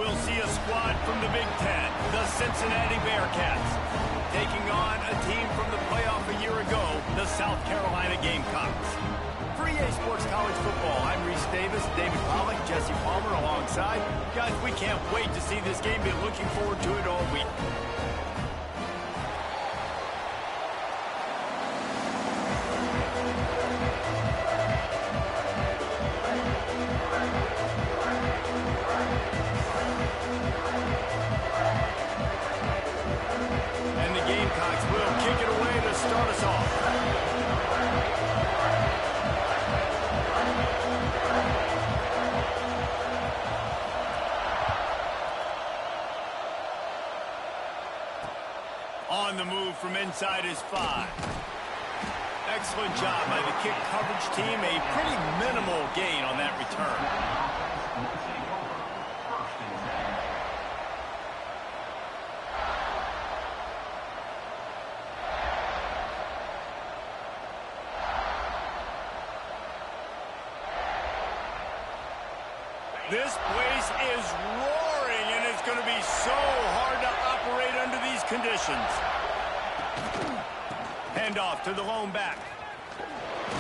we'll see a squad from the Big Ten, the Cincinnati Bearcats, taking on a team from the playoff a year ago, the South Carolina Gamecocks. For EA Sports College Football, I'm Reese Davis, David Pollack, Jesse Palmer alongside. Guys, we can't wait to see this game. Been looking forward to it all week. And the Gamecocks will kick it away to start us off. On the move from inside is 5. Excellent job by the kick coverage team. A pretty minimal gain on that return. This place is roaring, and it's going to be so hard to operate under these conditions. Handoff to the lone back.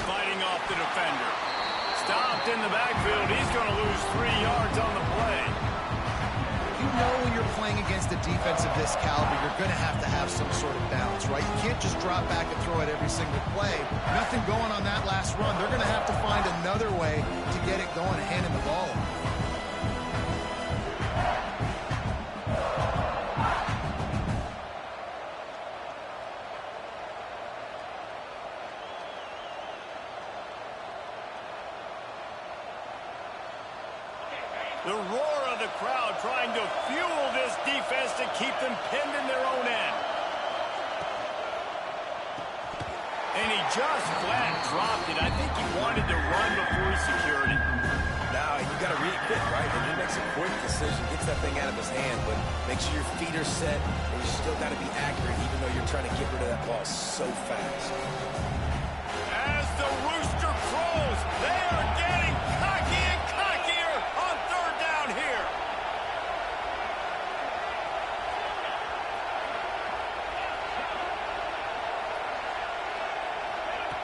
Fighting off the defender. Stopped in the backfield. He's going to lose 3 yards on the play. You know when you're playing against a defense of this caliber, you're going to have some sort of balance, right? You can't just drop back and throw it every single play. Nothing going on that last run. They're going to have to find another way to get it going, handing the ball off. The roar of the crowd trying to fuel this defense to keep them pinned in their own end. And he just flat dropped it. I think he wanted to run before he secured it. Now, you got to read it quick, right? And he makes a quick decision, gets that thing out of his hand, but make sure your feet are set, and you still got to be accurate, even though you're trying to get rid of that ball so fast. As the rooster crows, they are getting cocky and cockier on third down here.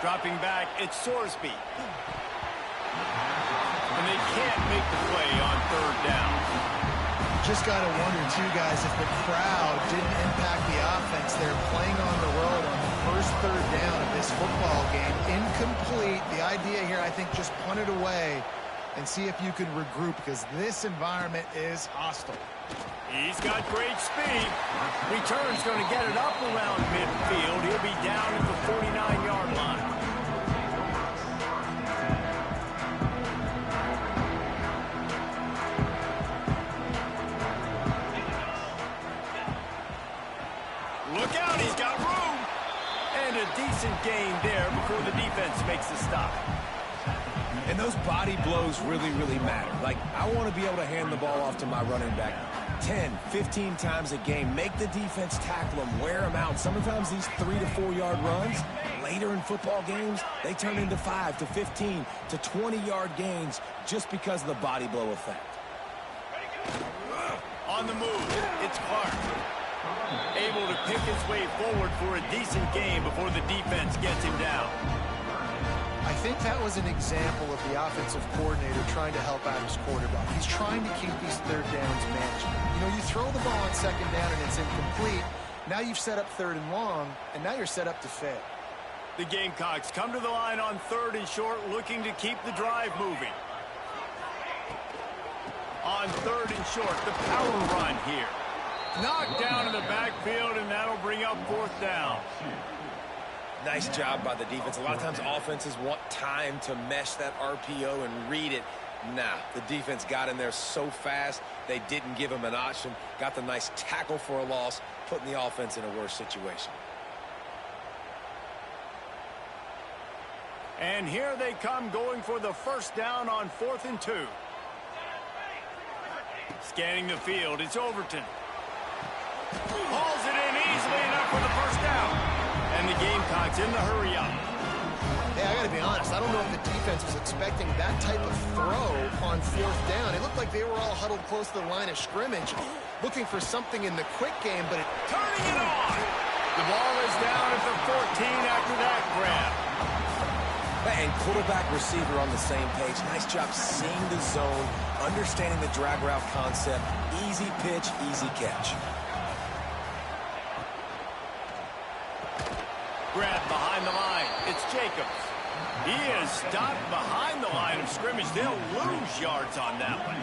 Dropping back, it's Sorsby. And they can't make the play on third down. Just got to wonder, too, guys, if the crowd didn't impact the offense. They're playing on the road on the first third down of this football game. Incomplete. The idea here, I think, just punt it away and see if you can regroup, because this environment is hostile. He's got great speed. Return's going to get it up around midfield. He'll be down at the 49-yard line. Look out, he's got room. And a decent gain there before the defense makes the stop. And those body blows really, really matter. Like, I want to be able to hand the ball off to my running back 10, 15 times a game. Make the defense tackle them, wear them out. Sometimes these 3 to 4 yard runs, later in football games, they turn into 5 to 15 to 20-yard gains just because of the body blow effect. On the move, it's Clark. Able to pick his way forward for a decent game before the defense gets him down. I think that was an example of the offensive coordinator trying to help out his quarterback. He's trying to keep these third downs manageable. You know, you throw the ball on second down and it's incomplete. Now you've set up third and long, and now you're set up to fail. The Gamecocks come to the line on third and short, looking to keep the drive moving. On third and short, the power run here. Knocked down in the backfield, and that'll bring up fourth down. Nice job by the defense. A lot of times offenses want time to mesh that RPO and read it. Nah, the defense got in there so fast, they didn't give him an option. Got the nice tackle for a loss, putting the offense in a worse situation. And here they come, going for the first down on 4th and 2. Scanning the field, it's Overton. Hauls it in easily enough for the first down. And the Gamecocks in the hurry up. Hey, I got to be honest. I don't know if the defense was expecting that type of throw on 4th down. It looked like they were all huddled close to the line of scrimmage, looking for something in the quick game, but Turning it on. The ball is down at the 14 after that grab. And quarterback, receiver on the same page. Nice job seeing the zone, understanding the drag route concept. Easy pitch, easy catch. Grab behind the line. It's Jacobs. He is stopped behind the line of scrimmage. They'll lose yards on that one.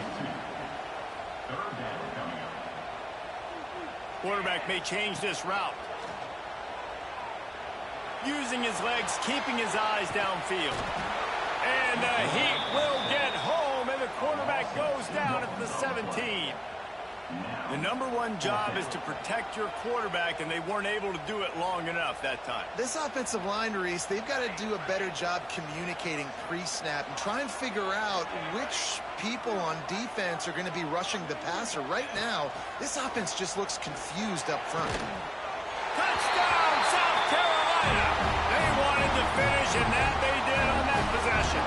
Quarterback may change this route. Using his legs, keeping his eyes downfield. And the heat will get home, and the quarterback goes down at the 17. The #1 job is to protect your quarterback, and they weren't able to do it long enough that time. this offensive line, Reese, they've got to do a better job communicating pre-snap and try and figure out which people on defense are going to be rushing the passer. Right now, this offense just looks confused up front. Touchdown, South Carolina! They wanted to finish, and that they did on that possession.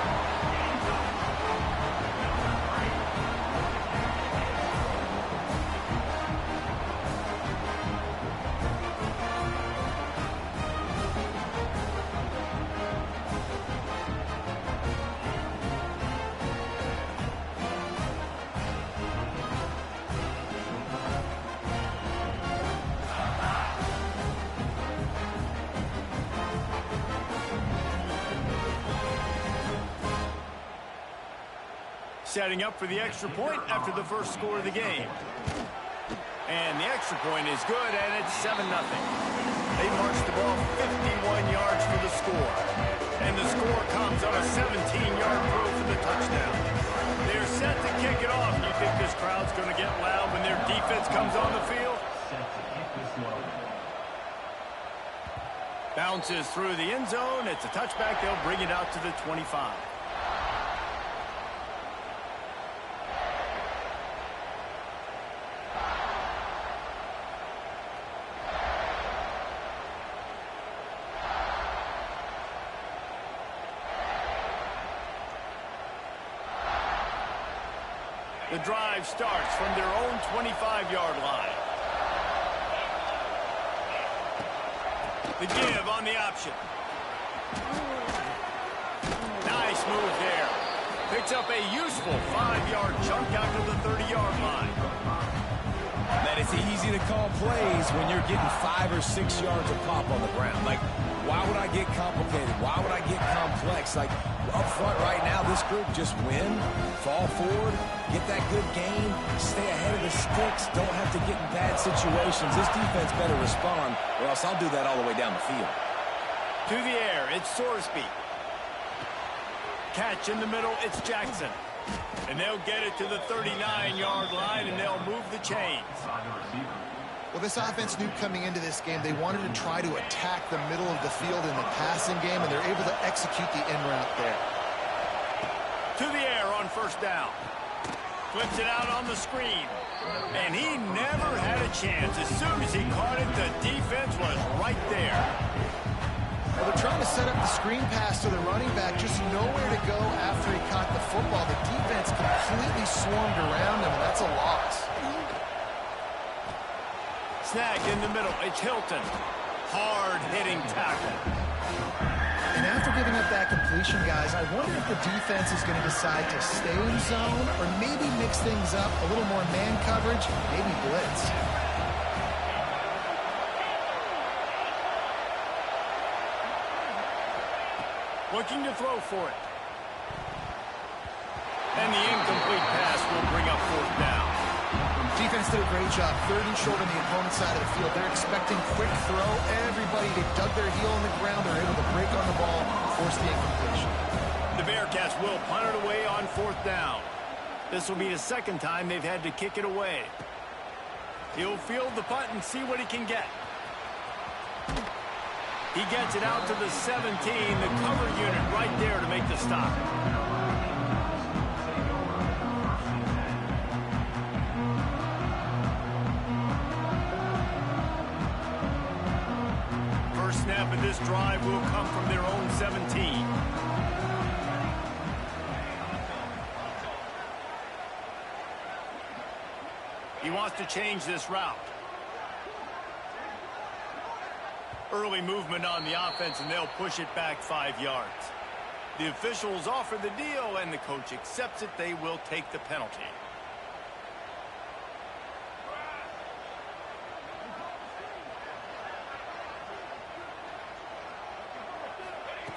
Setting up for the extra point after the first score of the game. And the extra point is good, and it's 7-0. They marched the ball 51 yards for the score. And the score comes on a 17-yard throw for the touchdown. They're set to kick it off. You think this crowd's going to get loud when their defense comes on the field? Bounces through the end zone. It's a touchback. They'll bring it out to the 25. The drive starts from their own 25-yard line. The give on the option. Nice move there. Picks up a useful 5-yard chunk out to the 30-yard line. Man, it's easy to call plays when you're getting 5 or 6 yards of pop on the ground. Like, why would I get complicated? Why would I get complex? Like, up front right now, this group just win, fall forward, get that good game, stay ahead of the sticks, don't have to get in bad situations. This defense better respond, or else I'll do that all the way down the field. To the air, it's Sorsby. Catch in the middle, it's Jackson. And they'll get it to the 39-yard line, and they'll move the chains. Well, this offense knew coming into this game they wanted to try to attack the middle of the field in the passing game, and they're able to execute the in route there. To the air on first down. Flips it out on the screen. And he never had a chance. As soon as he caught it, the defense was right there. Well, they're trying to set up the screen pass to the running back, just nowhere to go after he caught the football. The defense completely swarmed around him, and that's a loss. Snagged in the middle, it's Hilton. Hard-hitting tackle. And after giving up that completion, guys, I wonder if the defense is going to decide to stay in zone or maybe mix things up, a little more man coverage, maybe blitz. Looking to throw for it. And the incomplete pass will bring up fourth down. Defense did a great job. 3rd and short on the opponent's side of the field. They're expecting quick throw. Everybody, they dug their heel in the ground. They're able to break on the ball, force the incompletion. The Bearcats will punt it away on fourth down. This will be the second time they've had to kick it away. He'll field the punt and see what he can get. He gets it out to the 17, the cover unit right there to make the stop. First snap of this drive will come from their own 17. He wants to change this route. Early movement on the offense, and they'll push it back 5 yards. The officials offer the deal, and the coach accepts it. They will take the penalty.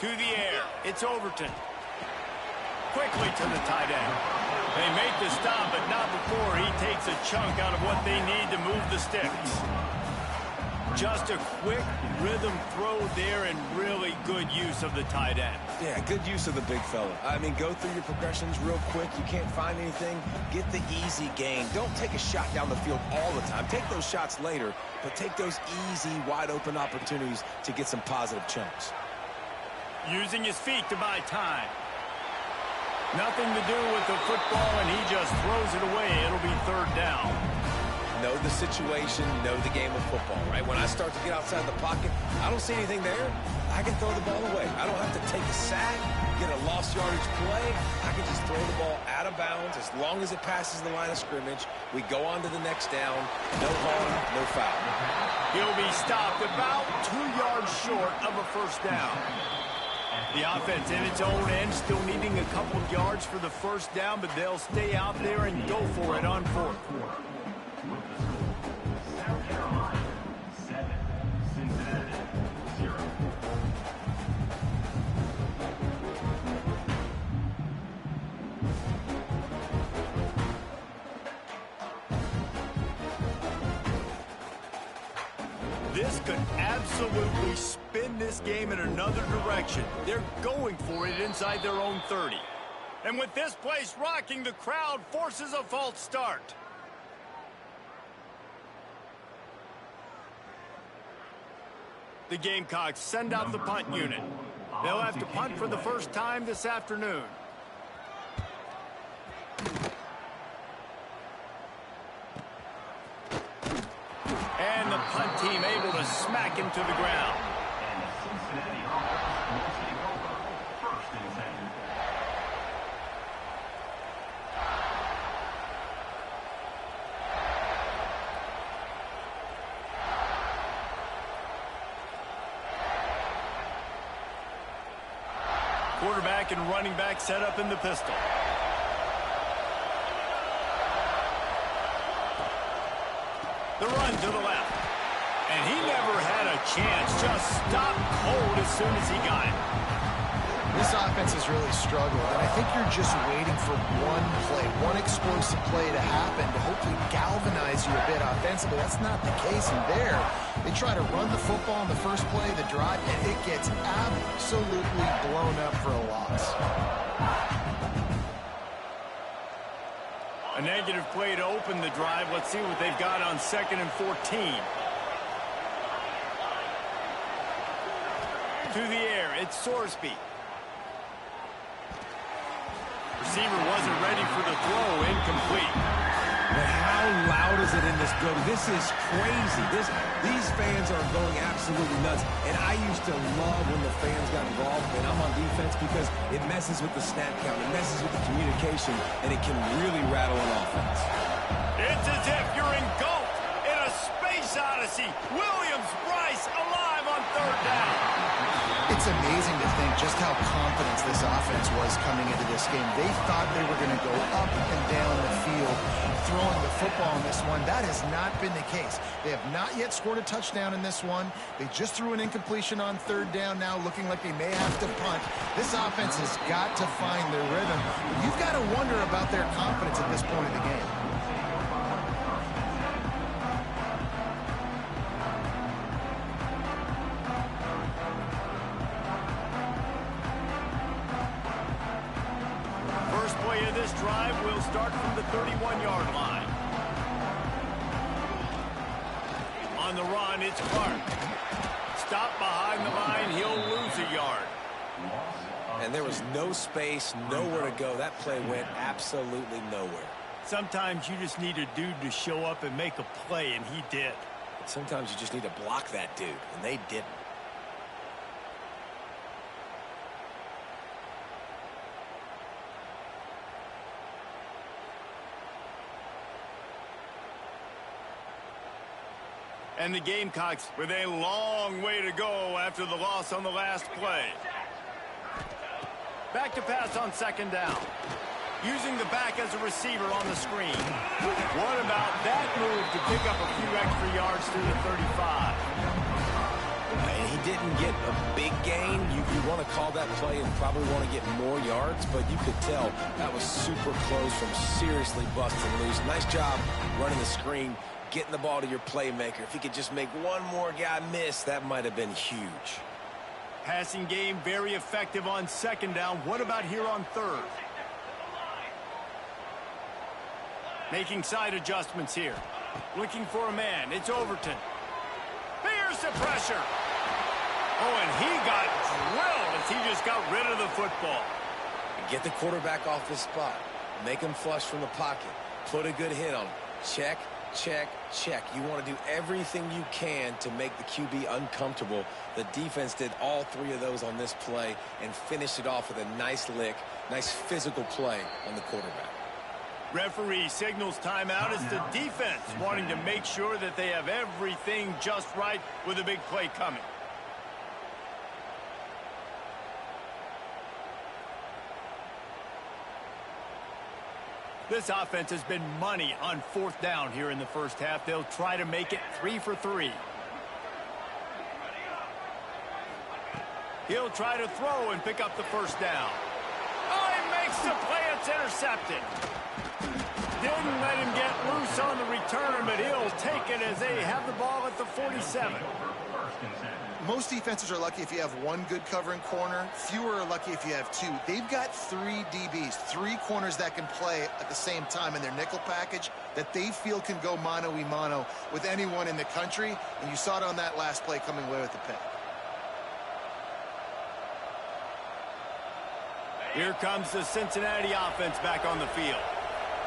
To the air. It's Overton. Quickly to the tight end. They make the stop, but not before he takes a chunk out of what they need to move the sticks. Just a quick rhythm throw there, and really good use of the tight end. Yeah, good use of the big fella. I mean, go through your progressions real quick. You can't find anything. Get the easy gain. Don't take a shot down the field all the time. Take those shots later, but take those easy, wide-open opportunities to get some positive chunks. Using his feet to buy time. Nothing to do with the football, and he just throws it away. It'll be third down. Know the situation, know the game of football, right? When I start to get outside the pocket, I don't see anything there. I can throw the ball away. I don't have to take a sack, get a lost yardage play. I can just throw the ball out of bounds as long as it passes the line of scrimmage. We go on to the next down. No harm, no foul. He'll be stopped about 2 yards short of a first down. The offense in its own end still needing a couple of yards for the first down, but they'll stay out there and go for it on fourth. Cincinnati 0. This could absolutely spin this game in another direction. They're going for it inside their own 30. And with this place rocking, the crowd forces a false start. The Gamecocks send out the punt unit. They'll have to punt for the first time this afternoon. And the punt team able to smack him to the ground. And Cincinnati must take over first and 10. Quarterback and running back set up in the pistol. The run to the left. And he never had a chance. Just stopped cold as soon as he got it. This offense has really struggled, and I think you're just waiting for one play, one explosive play to happen to hopefully galvanize you a bit offensively. That's not the case in there. They try to run the football in the first play of the drive, and it gets absolutely blown up for a loss. A negative play to open the drive. Let's see what they've got on 2nd and 14. To the air, it's Sorsby. Receiver wasn't ready for the throw, incomplete. But how loud is it in this building? This is crazy. These fans are going absolutely nuts. And I used to love when the fans got involved, and I'm on defense, because it messes with the snap count, it messes with the communication, and it can really rattle an offense. It's as if you're engulfed in a space odyssey. Williams-Brice alive on third down. It's amazing to think just how confident this offense was coming into this game. They thought they were going to go up and down the field throwing the football in this one. That has not been the case. They have not yet scored a touchdown in this one. They just threw an incompletion on third down now, looking like they may have to punt. This offense has got to find their rhythm. You've got to wonder about their confidence at this point in the game. This drive will start from the 31-yard line. On the run, it's Clark. Stop behind the line, he'll lose a yard. And there was no space, nowhere to go. That play went absolutely nowhere. Sometimes you just need a dude to show up and make a play, and he did. Sometimes you just need to block that dude, and they didn't. And the Gamecocks with a long way to go after the loss on the last play. Back to pass on second down. Using the back as a receiver on the screen. What about that move to pick up a few extra yards through the 35? He didn't get a big gain. You want to call that play and probably want to get more yards, but you could tell that was super close from seriously busting loose. Nice job running the screen, getting the ball to your playmaker. If he could just make one more guy miss, that might have been huge. Passing game very effective on second down. What about here on third? Making side adjustments here. Looking for a man. It's Overton. Here's the pressure. Oh, and he got drilled as he just got rid of the football. Get the quarterback off his spot. Make him flush from the pocket. Put a good hit on him. Check, check, check. You want to do everything you can to make the QB uncomfortable. The defense did all three of those on this play and finished it off with a nice lick, nice physical play on the quarterback. Referee signals timeout as the defense wanting to make sure that they have everything just right with a big play coming. This offense has been money on fourth down here in the first half. They'll try to make it 3 for 3. He'll try to throw and pick up the first down. Oh, he makes the play. It's intercepted. Didn't let him get loose on the return, but he'll take it as they have the ball at the 47. Most defenses are lucky if you have one good covering corner. Fewer are lucky if you have two. They've got 3 DBs, 3 corners that can play at the same time in their nickel package that they feel can go mano-a-mano with anyone in the country. And you saw it on that last play coming away with the pick. Here comes the Cincinnati offense back on the field.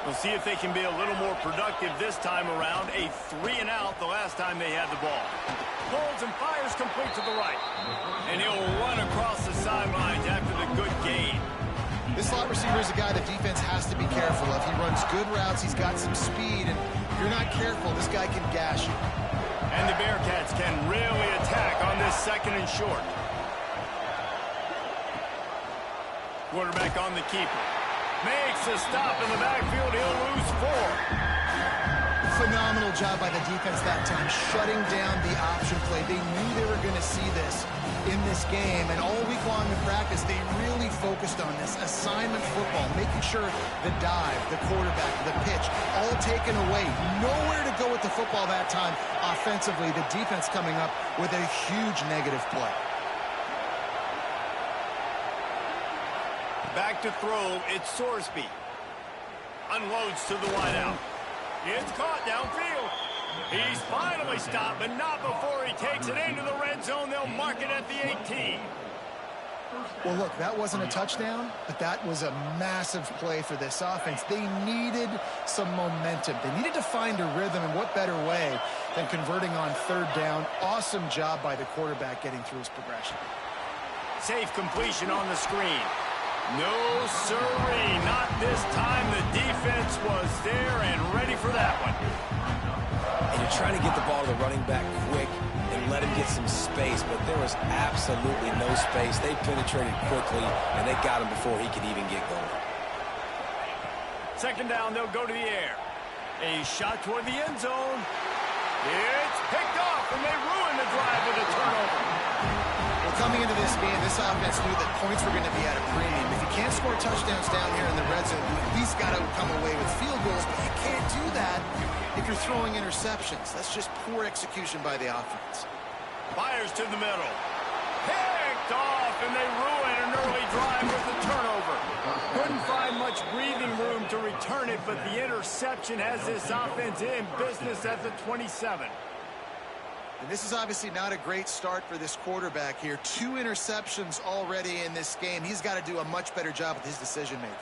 We'll see if they can be a little more productive this time around. A 3-and-out the last time they had the ball. Pulls and fires complete to the right. And he'll run across the sidelines after the good gain. This slot receiver is a guy the defense has to be careful of. He runs good routes. He's got some speed. And if you're not careful, this guy can gash you. And the Bearcats can really attack on this second and short. Quarterback on the keeper. Makes a stop in the backfield. He'll lose 4. Phenomenal job by the defense that time, shutting down the option play. They knew they were going to see this in this game, and all week long in practice, they really focused on this assignment football, making sure the dive, the quarterback, the pitch, all taken away. Nowhere to go with the football that time offensively. The defense coming up with a huge negative play. Back to throw, it's Sorsby. Unloads to the wideout. It's caught downfield. He's finally stopped, but not before he takes it into the red zone. They'll mark it at the 18. Well, look, that wasn't a touchdown, but that was a massive play for this offense. They needed some momentum. They needed to find a rhythm, and what better way than converting on third down. Awesome job by the quarterback getting through his progression. Safe completion on the screen. No, sirree, not this time. The defense was there and ready for that one. And you're trying to get the ball to the running back quick and let him get some space, but there was absolutely no space. They penetrated quickly, and they got him before he could even get going. Second down, they'll go to the air. A shot toward the end zone. It's picked off, and they ruin the drive with a turnover. Well, coming into this game, this offense knew that points were going to be at a premium. If you can't score touchdowns down here in the red zone, you at least got to come away with field goals, but you can't do that if you're throwing interceptions. That's just poor execution by the offense. Fires to the middle. Picked off, and they ruin an early drive with the turnover. Couldn't find much breathing room to return it, but the interception has this offense in business at the 27. And this is obviously not a great start for this quarterback here. 2 interceptions already in this game. He's got to do a much better job with his decision-making.